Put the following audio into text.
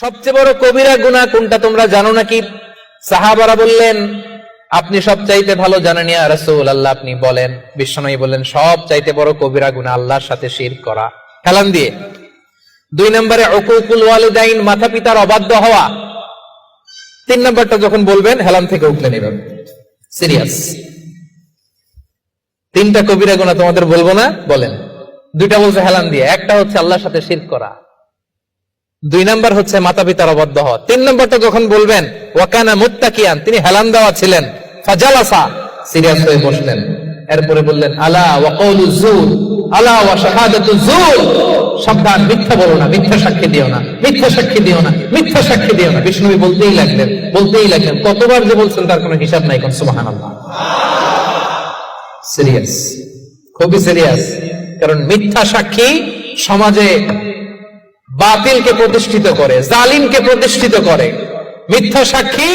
সবচেয়ে বড় কবিরা গুনাহ কোনটা তোমরা জানো নাকি? সাহাবারা বললেন, আপনি সবচাইতে ভালো জানেন ইয়া রাসূলুল্লাহ, আপনি বলেন। বিশ্বনবী বললেন, সবচাইতে বড় কবিরা গুনাহ আল্লাহর সাথে শিরক করা। হেলান দিয়ে 2 নম্বরে উকুকুল ওয়ালিদাইন, মাতা পিতার অবাধ্য হওয়া। 3 নম্বরটা যখন বলবেন হেলান থেকে উঠলেন এভাবে, সিরিয়াস। 3টা কবিরা গুনাহ তোমাদের বলবো না, বলেন। 2টা বলছে হেলান দিয়ে, একটা হচ্ছে আল্লাহর সাথে শিরক করা, 2 নম্বর হচ্ছে মাতা পিতার অবাধ্য হওয়া। 3 নম্বরটা যখন বলবেন, ওয়াকানা মুত্তাকিয়ান, তিনি হেলান দেওয়া ছিলেন, ফাজালাসা, সিরিয়াস হয়ে বসলেন। এরপরে বললেন, আলা ওয়া কওলু যুর, আলা ওয়া শাহাদাতু যুর, সাবধান, মিথ্যা বলো না, মিথ্যা সাক্ষী দিও না, মিথ্যা সাক্ষী দিও না, মিথ্যা সাক্ষী দিও না। বিষ্ণু বলতেই লাগলেন। কতবার যে বলছেন তার কোনো হিসাব নাই। কোন সুবহানাল্লাহ। সিরিয়াস, খুবই সিরিয়াস। কারণ মিথ্যা সাক্ষী সমাজে বাতিলকে প্রতিষ্ঠিত করে, জালিমকে প্রতিষ্ঠিত করে। মিথ্যা সাক্ষী